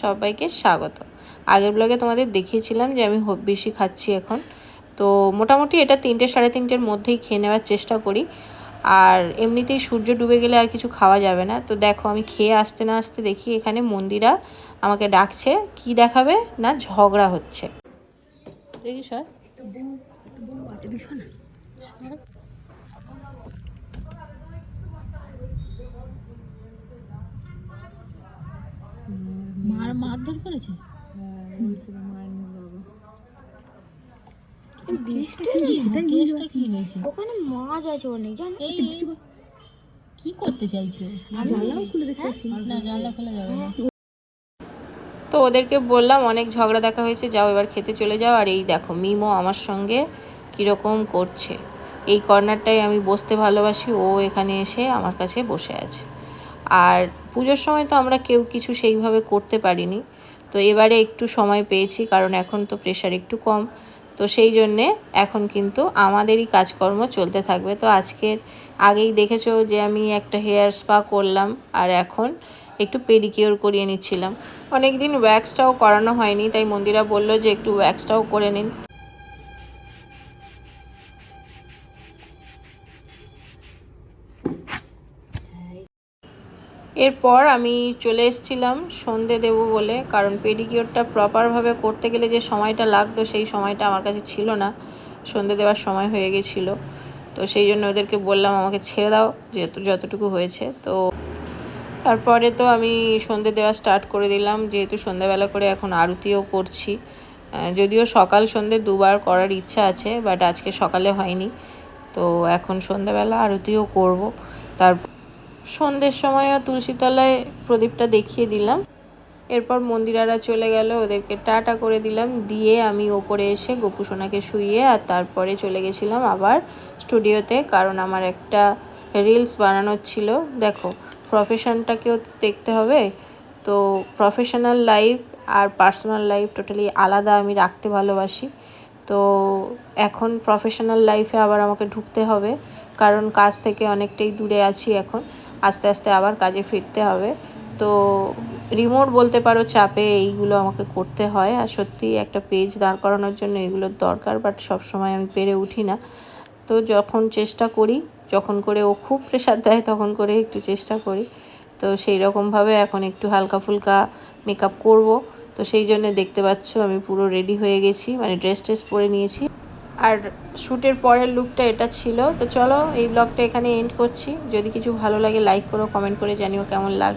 সবাইকে স্বাগত। আগের ব্লগে তোমাদের দেখিয়েছিলাম যে আমি বেশি খাচ্ছি এখন। তো মোটামুটি এটা 3টে সাড়ে 3টের মধ্যেই খেয়ে নেওয়ার চেষ্টা করি। আর এমনিতেই সূর্য ডুবে গেলে আর কিছু খাওয়া যাবে না। তো দেখো আমি খেয়ে আসতে না আসতে দেখি এখানে মন্দিরা আমাকে ডাকছে। কি দেখাবে না, ঝগড়া হচ্ছে। দেখি স্যার মারধর করেছে। ওখানে মাছ আছে অনেক, জানো? কি করতে চাইছে? জানলাও খুলে দেখতে পাচ্ছি না, জানলা খোলা যাবে না। তো ওদেরকে বললাম অনেক ঝগড়া দেখা হয়েছে, যাও এবার খেতে চলে যাও। আর এই দেখো মিমো আমার সঙ্গে কীরকম করছে। এই কর্নারটায় আমি বসতে ভালোবাসি, ও এখানে এসে আমার কাছে বসে আছে। আর পুজোর সময় তো আমরা কেউ কিছু সেইভাবে করতে পারিনি। তো এবারে একটু সময় পেয়েছি, কারণ এখন তো প্রেশার একটু কম। তো সেই জন্যে এখন কিন্তু আমাদেরই কাজকর্ম চলতে থাকবে। তো আজকের আগেই দেখেছো যে আমি একটা হেয়ার স্পা করলাম, আর এখন একটু পেডিকিওর করিয়ে নিচ্ছিলাম। অনেক দিন ওয়্যাক্সটাও করানো হয়নি, তাই মন্দিরা বলল যে একটু ওয়্যাক্সটাও করে নিন। এরপর আমি চলে এসেছিলাম সন্ধে দেবো বলে, কারণ পেডিকিওরটা প্রপারভাবে করতে গেলে যে সময়টা লাগতো সেই সময়টা আমার কাছে ছিল না। সন্ধে দেওয়ার সময় হয়ে গেছিলো। তো সেই জন্য ওদেরকে বললাম আমাকে ছেড়ে দাও, যেহেতু যতটুকু হয়েছে। তো তারপরে তো আমি সন্ধে দেওয়া স্টার্ট করে দিলাম, যেহেতু সন্ধ্যাবেলা করে এখন আরতিও করছি। যদিও সকাল সন্ধে দুবার করার ইচ্ছা আছে, বাট আজকে সকালে হয়নি। তো এখন সন্ধ্যাবেলা আরতিও করব। তারপর সন্ধ্যের সময়ও তুলসীতলায় প্রদীপটা দেখিয়ে দিলাম। এরপর মন্দিরারা চলে গেল, ওদেরকে টাটা করে দিলাম, দিয়ে আমি ওপরে এসে গোপুসোনাকে শুইয়ে আর তারপরে চলে গেছিলাম আবার স্টুডিওতে, কারণ আমার একটা রিলস বানানোর ছিল। দেখো প্রফেশনটাকেও দেখতে হবে। তো প্রফেশনাল লাইফ আর পার্সোনাল লাইফ টোটালি আলাদা আমি রাখতে ভালোবাসি। তো এখন প্রফেশনাল লাইফে আবার আমাকে ঢুকতে হবে, কারণ কাজ থেকে অনেকটাই দূরে আছি এখন। আস্তে আস্তে আবার কাজে ফিরতে হবে। তো রিমোট বলতে পারো চাপে এইগুলো আমাকে করতে হয়। আর সত্যি একটা পেজ দাঁড় করানোর জন্য এগুলোর দরকার, বাট সবসময় আমি পেরে উঠি না। তো যখন চেষ্টা করি, যখন করে ও খুব প্রেশার দেয় তখন করে একটু চেষ্টা করি। তো সেই রকমভাবে এখন একটু হালকা ফুলকা মেকআপ করব। তো সেই জন্য দেখতে পাচ্ছ আমি পুরো রেডি হয়ে গেছি, মানে ড্রেস পরে নিয়েছি। আর শ্যুটের পরের লুকটা এটা ছিল। তো চলো এই ব্লগটা এখানে এন্ড করছি। যদি কিছু ভালো লাগে লাইক করো, কমেন্ট করে জানিও কেমন লাগছে।